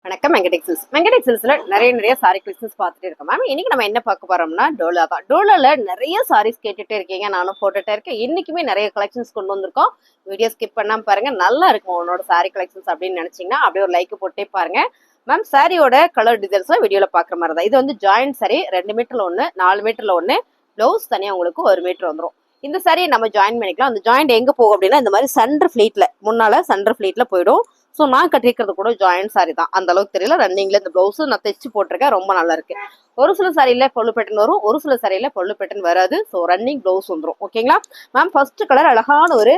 வணக்கம் வெங்கடெக்ஸல்ஸ்ல நிறைய sorry collections பார்த்துட்டு இருக்கோம் மேம். இன்னைக்கு நம்ம என்ன பார்க்க போறோம்னா டோலா தான். டோலால நிறைய சாரீஸ் கேட்டுட்டே இருக்கீங்க, நானும் போட்டுட்டே இருக்கேன். இன்னைக்குமே நிறைய கலெக்ஷன்ஸ் கொண்டு வந்திருக்கோம். வீடியோ ஸ்கிப் பண்ணாம பாருங்க, நல்லா இருக்கும் உன்னோட சாரி கலெக்ஷன்ஸ் அப்படின்னு நினைச்சீங்கன்னா அப்படியே ஒரு லைக் போட்டே பாருங்க மேம். சாரியோட கலர் டிசைன்ஸ்லாம் வீடியோல பாக்குற மாதிரி தான். இது வந்து ஜாயிண்ட் சாரி 2 மீட்டர்ல ஒன்று, 4 மீட்டர்ல ஒன்று, பிளவுஸ் தனியா உங்களுக்கு 1 மீட்டர் வந்துடும். இந்த சாரியை நம்ம ஜாயின் பண்ணிக்கலாம். அந்த ஜாயிண்ட் எங்க போகும் அப்படின்னா இந்த மாதிரி சென்டர் ஃபிளீட்ல, முன்னால சென்டர் ஃபிளீட்ல போயிடும். ஸோ நான் கட்டிருக்கிறது கூட ஜாயிண்ட் சாரி தான், அந்த அளவுக்கு தெரியல. ரன்னிங்ல இந்த பிளவுஸ் நான் தைச்சு போட்டிருக்கேன், ரொம்ப நல்லா இருக்கு. ஒரு சில சாரியில பொல்லு பேட்டன் வரும், ஒரு சில சாரியில பொல்லு பேட்டன் வராது. ஸோ ரன்னிங் பிளவுஸ் வந்துடும். ஓகேங்களா மேம். ஃபர்ஸ்ட் கலர் அழகான ஒரு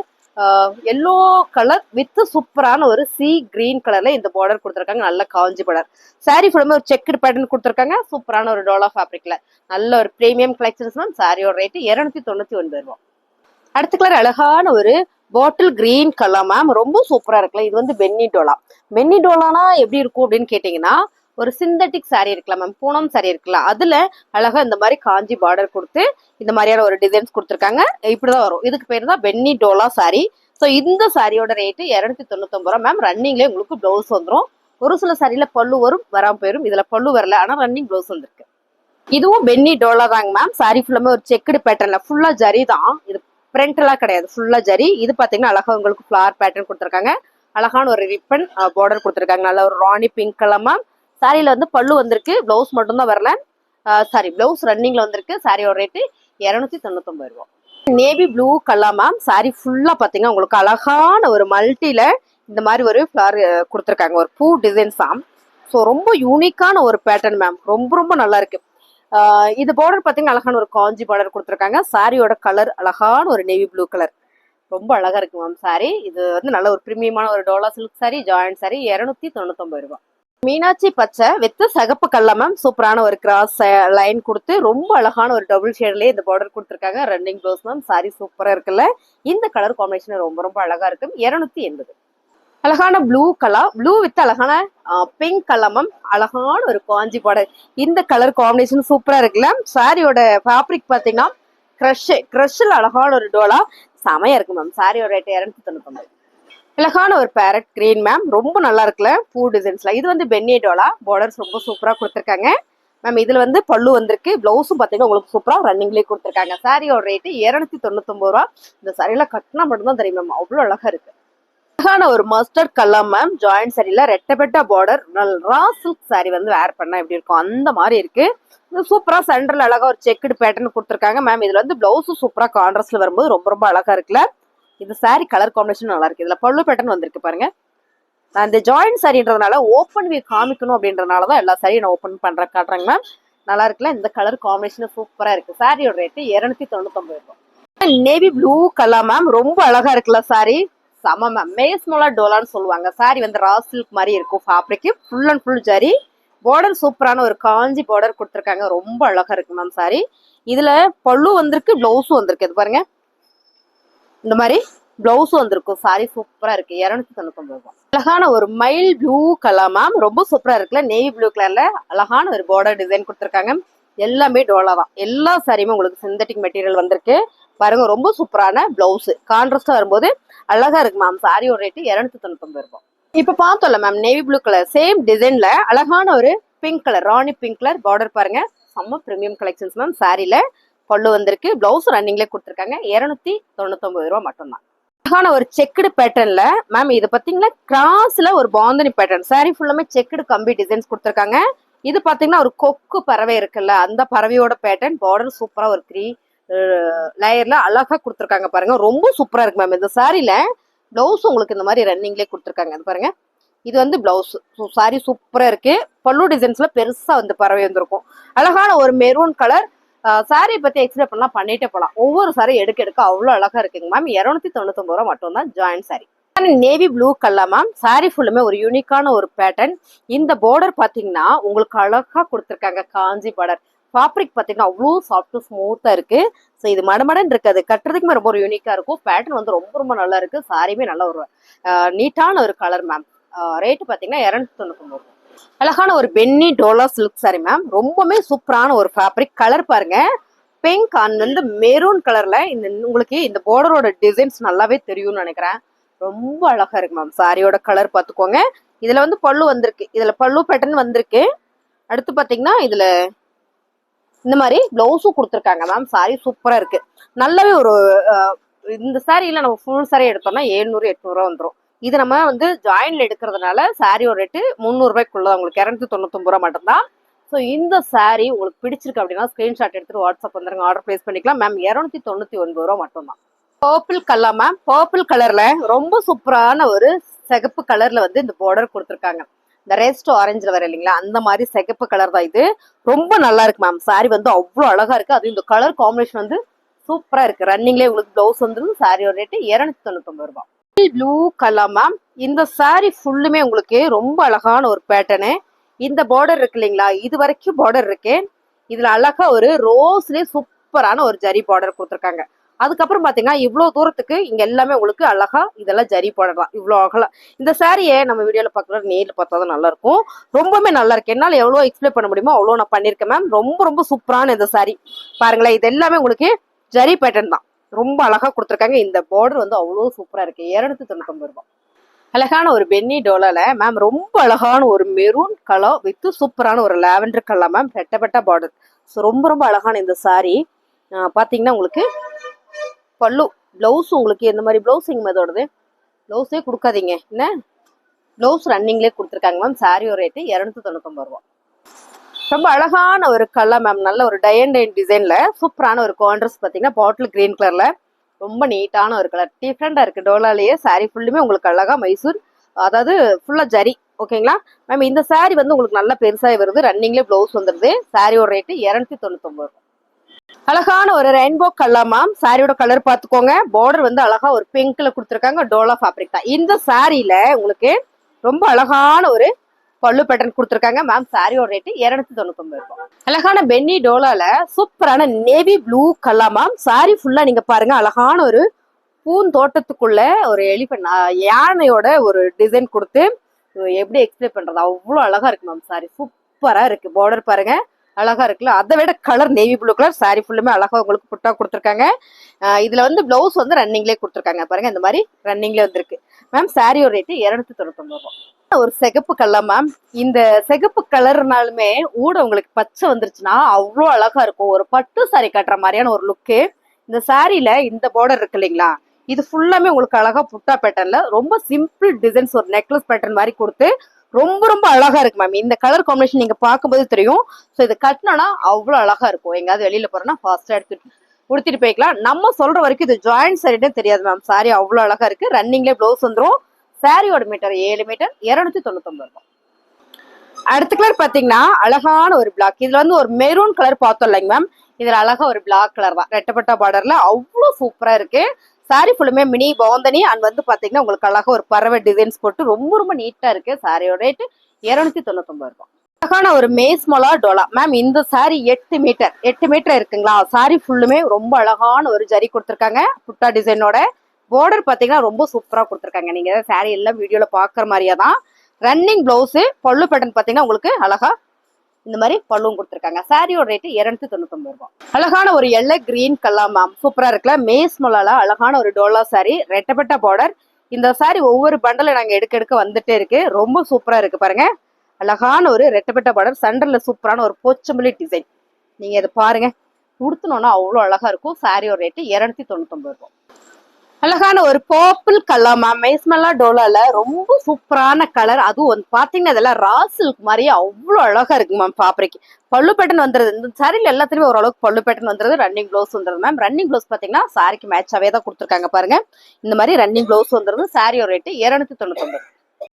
எல்லோ கலர் வித் சூப்பரான ஒரு சி கிரீன் கலர்ல இந்த பார்டர் கொடுத்துருக்காங்க, நல்ல காஞ்சி பார்டர். சாரி ஃபுல்லுமே ஒரு செக்குடு பேட்டர்ன் கொடுத்துருக்காங்க, சூப்பரான ஒரு டோலா ஃபேப்ரிக்ல நல்ல ஒரு பிரீமியம் கலெக்ஷன்ஸ் மேம். சாரியோட ரேட்டு 299 ரூபா. அடுத்த கலர் அழகான ஒரு பாட்டில் கிரீன் கலர் மேம், ரொம்ப சூப்பரா இருக்குல்ல. இது வந்து பென்னி டோலா. பென்னி டோலானா எப்படி இருக்கும் அப்படின்னு கேட்டீங்கன்னா, ஒரு சிந்தட்டிக் சாரி இருக்குல்ல மேம், பூனம் சாரி இருக்குல்ல, அதுல அழகா இந்த மாதிரி காஞ்சி பார்டர் கொடுத்து இந்த மாதிரியான ஒரு டிசைன்ஸ் கொடுத்துருக்காங்க. இப்படிதான் வரும். இதுக்கு பேர் தான் பென்னி டோலா சாரி. ஸோ இந்த சாரியோட ரேட்டு 299 ரூபா மேம். ரன்னிங்லேயே உங்களுக்கு பிளவுஸ் வந்துடும். ஒரு சில சாரியில பல்லு வரும், வராம போயிடும். இதுல பல்லு வரல, ஆனா ரன்னிங் பிளவுஸ் வந்துருக்கு. இதுவும் பென்னி டோலா தாங்க மேம். சாரி ஃபுல்லாமே ஒரு செக்குடு பேட்டர்ல, ஃபுல்லா ஜரி தான். இது பிரிண்ட் எல்லாம் கிடையாது, ஃபுல்லா ஜரி. இது பாத்தீங்கன்னா அழகா உங்களுக்கு ஃபிளவர் பேட்டர்ன் கொடுத்துருக்காங்க, அழகான ஒரு ரிப்பன் பார்டர் கொடுத்துருக்காங்க, நல்ல ஒரு ராணி பிங்க் கலர் மேம். சாரியில வந்து பல்லு வந்திருக்கு, பிளவுஸ் மட்டும் தான் வரல. சாரி, பிளவுஸ் ரன்னிங்ல வந்திருக்கு. சாரியோட ரேட்டு 299 ரூபா. Navy blue colour ma'am. Sorry ஃபுல்லா பாத்தீங்கன்னா உங்களுக்கு அழகான ஒரு மல்டில இந்த மாதிரி ஒரு ஃபிளவர் கொடுத்துருக்காங்க, ஒரு பூ டிசைன்ஸ் தான். ஸோ ரொம்ப யூனிக்கான ஒரு பேட்டர்ன் மேம், ரொம்ப ரொம்ப நல்லா இருக்கு. இது பார்டர் பார்த்தீங்கன்னா அழகான ஒரு காஞ்சி பார்டர் கொடுத்துருக்காங்க. சாரியோட கலர் அழகான ஒரு நேவி ப்ளூ கலர், ரொம்ப அழகா இருக்கு மேம் சாரி. இது வந்து நல்ல ஒரு பிரீமியமான ஒரு Dola silk sorry, joint sorry, 299 ரூபா. மீனாட்சி பச்சை வித் சகப்பு கல்ல மேம், சூப்பரான ஒரு கிராஸ் லைன் கொடுத்து ரொம்ப அழகான ஒரு டபுள் ஷேட்லயே இந்த பார்டர் கொடுத்துருக்காங்க. Running blouse ma'am. சாரி சூப்பரா இருக்குல்ல. இந்த கலர் காம்பினேஷன் ரொம்ப ரொம்ப அழகா இருக்கு. 280. அழகான ப்ளூ கலர், ப்ளூ வித் அழகான பிங்க் கலர் மேம், அழகான ஒரு காஞ்சி பார்டர். இந்த கலர் காம்பினேஷன் சூப்பரா இருக்குல்ல. சாரியோட ஃபேப்ரிக் பாத்தீங்கன்னா கிரஷ்ல அழகான ஒரு டோலா, செமையா இருக்கு மேம். சாரியோட ரேட் 299. அழகான ஒரு பேரட் கிரீன் மேம், ரொம்ப நல்லா இருக்குல்ல, பூ டிசைன்ஸ்ல. இது வந்து பென்னி டோலா, பார்டர்ஸ் ரொம்ப சூப்பரா கொடுத்துருக்காங்க மேம். இதுல வந்து பல்லு வந்திருக்கு, பிளவுஸும் பாத்தீங்கன்னா உங்களுக்கு சூப்பரா ரன்னிங்லேயே கொடுத்துருக்காங்க. சாரியோட ரேட்டு 299 ரூபா. இந்த சாரியில கட்டினா மட்டும்தான் தெரியும் மேம், அவ்வளவு அழகா இருக்கு. அழகான ஒரு மஸ்டர்ட் கலர் மேம், ஜாயிண்ட் சாரியில ரெட்டப்பெட்ட பார்டர், ரா சில்க் சாரி வந்து வேர் பண்ணா எப்படி இருக்கும் அந்த மாதிரி இருக்கு. சூப்பரா சென்டர்ல அழகா ஒரு செக்குடு பேட்டர்ன் கொடுத்துருக்காங்க மேம். இதுல வந்து பிளவுஸும் சூப்பரா கான்ட்ராஸ்ட்ல வரும்போது ரொம்ப ரொம்ப அழகா இருக்குல்ல. இந்த சாரி கலர் காம்பினேஷன் நல்லா இருக்கு. இதுல பல்லு பேட்டர்ன் வந்திருக்கு பாருங்க. நான் இந்த ஜாயிண்ட் சாரின்றதுனால ஓப்பன் வியூ காமிக்கணும் அப்படின்றதுனாலதான் எல்லா சாரியும் நான் ஓப்பன் பண்றேன், காட்டுறேங்க மேம். நல்லா இருக்குல்ல. இந்த கலர் காம்பினேஷன் சூப்பரா இருக்கு. சாரியோட ரேட்டு 299 ரூபாய். நேவி ப்ளூ கலர் மேம், ரொம்ப அழகா இருக்குல்ல சாரி, செம மேம். மேஸ்மோலா டோலான்னு சொல்லுவாங்க. சாரி வந்து ரா சில்க் மாதிரி இருக்கும் fabric, full and full zari. Border சூப்பரான ஒரு காஞ்சி பார்டர் கொடுத்துருக்காங்க, ரொம்ப அழகா இருக்கு மேம் சாரி. இதுல பல்லு வந்திருக்கு, பிளவுஸும் வந்திருக்கு. இது பாருங்க, இந்த மாதிரி பிளவுஸும் வந்திருக்கும். சாரி சூப்பரா இருக்கு. 299 ரூபாய். அழகான ஒரு மைல் ப்ளூ கலர் மேம், ரொம்ப சூப்பரா இருக்குல்ல. நேவி ப்ளூ கலர்ல அழகான ஒரு பார்டர் டிசைன் கொடுத்துருக்காங்க. எல்லாமே டோலா தான். எல்லா சாரியுமே உங்களுக்கு சிந்தட்டிக் மெட்டீரியல் வந்திருக்கு பாருங்க. ரொம்ப சூப்பரான பிளவுஸ் கான்ட்ராஸ்டா வரும்போது அழகா இருக்கு மேம். சாரியோட ரேட்டு 299 ரூபாய். இப்ப பார்த்தோம்ல ma'am, navy blue colour same டிசைன்ல அழகான ஒரு பிங்க் கலர், ராணி பிங்க் கலர் பார்டர் பாருங்க. செம்ம பிரீமியம் கலெக்ஷன்ஸ் மேம். சாரியில பல்லு வந்திருக்கு, பிளவுஸ் ரன்னிங்ல கொடுத்துருக்காங்க. 299 ரூபாய் மட்டும்தான். அழகான ஒரு செக்குடு பேட்டர்ன்ல மேம், இது பாத்தீங்கன்னா கிராஸ்ல ஒரு பாந்தனி பேட்டர்ன். சாரி ஃபுல்லாமே செக்குடு கம்பி டிசைன்ஸ் கொடுத்துருக்காங்க. இது பாத்தீங்கன்னா ஒரு கொக்கு பறவை இருக்குல்ல, அந்த பறவையோட பேட்டர்ன். பார்டர் சூப்பரா ஒரு 3 லேயர்ல அழகா கொடுத்துருக்காங்க பாருங்க, ரொம்ப சூப்பரா இருக்கு மேம். இந்த சாரியில பிளவுஸ் உங்களுக்கு இந்த மாதிரி ரன்னிங்லேயே கொடுத்துருக்காங்க. அது பாருங்க, இது வந்து பிளவுஸ். சாரி சூப்பரா இருக்கு. பல்லு டிசைன்ஸ்ல பெருசா வந்து பறவை வந்திருக்கும். அழகான ஒரு மெரூன் கலர். சாரியை பத்தி எக்ஸ்பிளைன் பண்ணலாம், பண்ணிட்டே போலாம். ஒவ்வொரு சாரி எடுக்க எடுக்க அவ்வளவு அழகா இருக்குங்க மேம். 299 ரூபா மட்டும் தான் joint sorry. Navy blue colour ma'am. Sorry ஃபுல்லுமே ஒரு யூனிக்கான ஒரு பேட்டர்ன். இந்த பார்டர் பாத்தீங்கன்னா உங்களுக்கு அழகா கொடுத்துருக்காங்க, காஞ்சி பார்டர். ஃபேப்ரிக் பாத்தீங்கன்னா அவ்வளோ சாஃப்ட் ஸ்மூத்தா இருக்கு. ஸோ இது மடமடன் இருக்காது, கட்டுறதுக்குமே ரொம்ப ஒரு யூனிக்கா இருக்கும். பேட்டர்ன் வந்து ரொம்ப ரொம்ப நல்லா இருக்கு. சாரியுமே நல்ல ஒரு நீட்டான ஒரு கலர் மேம். ரேட்டு பாத்தீங்கன்னா 299. அழகான ஒரு பென்னி டோலா சில்க் சாரி மேம், ரொம்பவே சூப்பரான ஒரு ஃபேப்ரிக். கலர் பாருங்க, பிங்க் அண்ட் வந்து மெரூன் கலர்ல. இந்த உங்களுக்கு இந்த பார்டரோட டிசைன்ஸ் நல்லாவே தெரியும்னு நினைக்கிறேன். ரொம்ப அழகா இருக்கு மேம். சாரியோட கலர் பாத்துக்கோங்க. இதுல வந்து பல்லு வந்திருக்கு, இதுல பல்லு பேட்டர்ன் வந்திருக்கு. அடுத்து பாத்தீங்கன்னா இதுல இந்த மாதிரி பிளவுஸும் கொடுத்துருக்காங்க மேம். சாரி சூப்பரா இருக்கு. நல்லாவே ஒரு இந்த சாரியில நம்ம ஃபுல் சாரி எடுத்தோம்னா 700-800 வந்துடும். இது நம்ம வந்து ஜாயின்ல எடுக்கிறதுனால சாரியோட ரேட்டு 300 ரூபாய்க்குள்ள, உங்களுக்கு 299 ரூபா மட்டும்தான். ஸோ இந்த சாரி உங்களுக்கு பிடிச்சிருக்கு அப்படின்னா ஸ்கிரீன்ஷாட் எடுத்துட்டு வாட்ஸ்அப் வந்துருங்க, ஆர்டர் பிளேஸ் பண்ணிக்கலாம் மேம். 299 ரூபா மட்டும்தான். Purple colour ma'am. பர்பிள் கலர்ல ரொம்ப சூப்பரான ஒரு சிகப்பு கலர்ல வந்து இந்த பார்டர் கொடுத்துருக்காங்க. இந்த ரெஸ்ட் ஆரஞ்சுல வர இல்லைங்களா, அந்த மாதிரி சிகப்பு கலர் தான் இது. ரொம்ப நல்லா இருக்கு மேம். சாரி வந்து அவ்வளோ அழகா இருக்கு. அது இந்த கலர் காம்பினேஷன் வந்து சூப்பரா இருக்கு. ரன்னிங்லேயே உங்களுக்கு பிளவுஸ் வந்துடும். சாரியோட ரேட்டு 299 ரூபாய். Blue colour ma'am. இந்த சாரி ஃபுல்லுமே உங்களுக்கு ரொம்ப அழகான ஒரு பேட்டர்னு. இந்த பார்டர் இருக்கு இல்லைங்களா, இது வரைக்கும் பார்டர் இருக்கு. இதுல அழகா ஒரு ரோஸ்லயே சூப்பரான ஒரு ஜரி பார்டர் கொடுத்துருக்காங்க. அதுக்கப்புறம் பாத்தீங்கன்னா இவ்வளவு தூரத்துக்கு இங்க எல்லாமே உங்களுக்கு அழகா இதெல்லாம் ஜரி போடலாம். இவ்வளவு அகலம் இந்த சாரியை நம்ம வீடியோல பாக்குற நேர்ல பார்த்தாதான் நல்லா இருக்கும். ரொம்பவே நல்லா இருக்கு. என்னால எவ்வளவு எக்ஸ்பிளைன் பண்ண முடியுமோ அவ்வளவு நான் பண்ணிருக்கேன் மேம். ரொம்ப ரொம்ப சூப்பரான இந்த சாரி பாருங்களேன். இது எல்லாமே உங்களுக்கு ஜரி பேட்டர்ன் தான். ரொம்ப அழகா கொடுத்துருக்காங்க. இந்த பார்டர் வந்து அவ்வளவு சூப்பரா இருக்கு. 299 ரூபாய். அழகான ஒரு பென்னி டோலால மேம். ரொம்ப அழகான ஒரு மெரூன் கலர் வித் சூப்பரான ஒரு லாவெண்டர் கலர் மேம். பெட்ட பார்டர். ஸோ ரொம்ப ரொம்ப அழகான இந்த சாரி பாத்தீங்கன்னா உங்களுக்கு பல்லு பிளவுஸ் உங்களுக்கு எந்த மாதிரி பிளவுஸிங் மெத்தோடது பிளவுஸே கொடுக்காதீங்க என்ன, பிளவுஸ் ரன்னிங்லேயே கொடுத்துருக்காங்க மேம். சாரியோட ரேட்டு 299 ரூபா. ரொம்ப அழகான ஒரு கலர் மேம். நல்ல ஒரு டைன் டிசைன்ல சூப்பரான ஒரு கான்ட்ராஸ்ட் பாத்தீங்கன்னா பாட்டில் கிரீன் கலர்ல ரொம்ப நீட்டான ஒரு கலர். டிஃப்ரெண்டா இருக்கு. டோலாலேயே சாரி ஃபுல்லுமே உங்களுக்கு அழகா மைசூர், அதாவது ஃபுல்லா ஜரி. ஓகேங்களா மேம். இந்த சாரி வந்து உங்களுக்கு நல்லா பெருசாக வருது. ரன்னிங்லேயே பிளவுஸ் வந்துருது. சாரியோட ரேட்டு 299 ரூபா. அழகான ஒரு ரெயின்போ கலர் மேம். சாரியோட கலர் பாத்துக்கோங்க. பார்டர் வந்து அழகா ஒரு பிங்க்ல கொடுத்துருக்காங்க. டோலா ஃபேப்ரிக் தான். இந்த சாரியில உங்களுக்கு ரொம்ப அழகான ஒரு பல்லு பேட்டர்ன் கொடுத்துருக்காங்க மேம். சாரியோட ரேட்டு 299 ரூபாய். அழகான பென்னி டோலால சூப்பரான navy blue colour ma'am. Sorry ஃபுல்லா நீங்க பாருங்க. அழகான ஒரு பூந்தோட்டத்துக்குள்ள ஒரு எலிஃபென்ட் யானையோட ஒரு டிசைன் கொடுத்து எப்படி எக்ஸ்பிளைன் பண்றது, அவ்வளவு அழகா இருக்கு மேம். சாரி சூப்பரா இருக்கு. பார்டர் பாருங்க அழகா இருக்குல்ல. அதை விட colour navy blue colour. Sorry ஃபுல்லுமே அழகா உங்களுக்கு புட்டா கொடுத்துருக்காங்க. இதுல வந்து பிளவுஸ் வந்து ரன்னிங்லேயே கொடுத்துருக்காங்க பாருங்க. இந்த மாதிரி ரன்னிங்ல வந்திருக்கு மேம். சாரியோட ரேட்டு 299 ரூபாய். ஒரு சிகப்பு கலர் மேம். இந்த சிகப்பு கலர்னாலுமே ஊட உங்களுக்கு பச்சை வந்துருச்சுன்னா அவ்வளோ அழகா இருக்கும். ஒரு பட்டு சாரி கட்டுற மாதிரியான ஒரு லுக்கு. இந்த சாரியில இந்த பார்டர் இருக்கு இல்லைங்களா, இது ஃபுல்லாமே உங்களுக்கு அழகா புட்டா பேட்டர்ன்ல ரொம்ப சிம்பிள் டிசைன்ஸ், ஒரு நெக்லஸ் பேட்டர்ன் மாதிரி கொடுத்து ரொம்ப ரொம்ப அழகா இருக்கு மேம். இந்த கலர் காம்பினேஷன் நீங்க பார்க்கும்போது தெரியும். ஸோ இது கட்டினோன்னா அவ்வளோ அழகா இருக்கும். எங்காவது வெளியில போறோம்னா ஃபாஸ்டா எடுத்துட்டு உடுத்திட்டு போய்க்கலாம். நம்ம சொல்ற வரைக்கும் இது ஜாயிண்ட் சாரிட்டே தெரியாது மேம். சாரி அவ்வளோ அழகா இருக்கு. ரன்னிங்லேயே பிளவுஸ் வந்துடும். சாரியோட மீட்டர் 7 மீட்டர் 299 ரூபாய். அடுத்த கலர் பாத்தீங்கன்னா அழகான ஒரு பிளாக். இதுல வந்து ஒரு மெரூன் கலர் பார்த்தோம் இல்லைங்க மேம். இதுல அழகா ஒரு பிளாக் கலர் தான். ரெட்டப்பட்ட பார்டர்ல அவ்வளோ சூப்பரா இருக்கு. சாரி ஃபுல்லுமே மினி பவுந்தனி அண்ட் வந்து பாத்தீங்கன்னா உங்களுக்கு அழகா ஒரு பறவை டிசைன்ஸ் போட்டு ரொம்ப ரொம்ப நீட்டா இருக்கு. சாரியோட ரேட்டு 299 ரூபாய். அழகான ஒரு மேஸ் மொலா டோலா மேம். இந்த சாரி 8 மீட்டர் இருக்குங்களா. சாரி ஃபுல்லுமே ரொம்ப அழகான ஒரு ஜரி கொடுத்துருக்காங்க புட்டா டிசைனோட. பார்டர் பாத்தீங்கன்னா ரொம்ப சூப்பரா கொடுத்துருக்காங்க. நீங்க சாரி எல்லாம் வீடியோல பாக்குற மாதிரியே தான். ரன்னிங் பிளவுஸ் பல்லு பேட்டர்ன் பாத்தீங்கன்னா உங்களுக்கு அழகா இந்த மாதிரி பல்லுவும் கொடுத்துருக்காங்க. சாரியோட ரேட்டு 299 ரூபாய். அழகான ஒரு எல்லோ கிரீன் கலர் மேம். சூப்பரா இருக்குல்ல. மேஸ் மொலால அழகான ஒரு டோலா சாரி. ரெட்டப்பட்ட பார்டர். இந்த சாரி ஒவ்வொரு பண்டல நாங்க எடுக்க வந்துட்டே இருக்கு. ரொம்ப சூப்பரா இருக்கு பாருங்க. அழகான ஒரு ரெட்டப்பட்ட பார்டர். சென்டர்ல சூப்பரான ஒரு போச்சம்பள்ளி டிசைன். நீங்க இதை பாருங்க. உடுத்தணும்னா அவ்வளோ அழகா இருக்கும். சாரியோட ரேட்டு 299 ரூபாய். அழகான ஒரு பர்பிள் கலர் மேம். மேஸ்மல்லா டோலால ரொம்ப சூப்பரான கலர். அதுவும் வந்து பாத்தீங்கன்னா இதெல்லாம் ராசில்க் மாதிரியே அவ்வளோ அழகா இருக்கு மேம். ஃபேப்ரிக் பல்லு பேட்டர்ன் வந்துருது. இந்த சாரியில எல்லாத்துலயுமே ஓரளவுக்கு பல்லு பேட்டர்ன் வந்துருது. ரன்னிங் பிளவுஸ் வந்துருது மேம். ரன்னிங் பிளவுஸ் பாத்தீங்கன்னா சாரிக்கு மேட்சாவே தான் கொடுத்துருக்காங்க பாருங்க. இந்த மாதிரி ரன்னிங் பிளவுஸ் வந்துருது. சாரியோட ரேட்டு 299.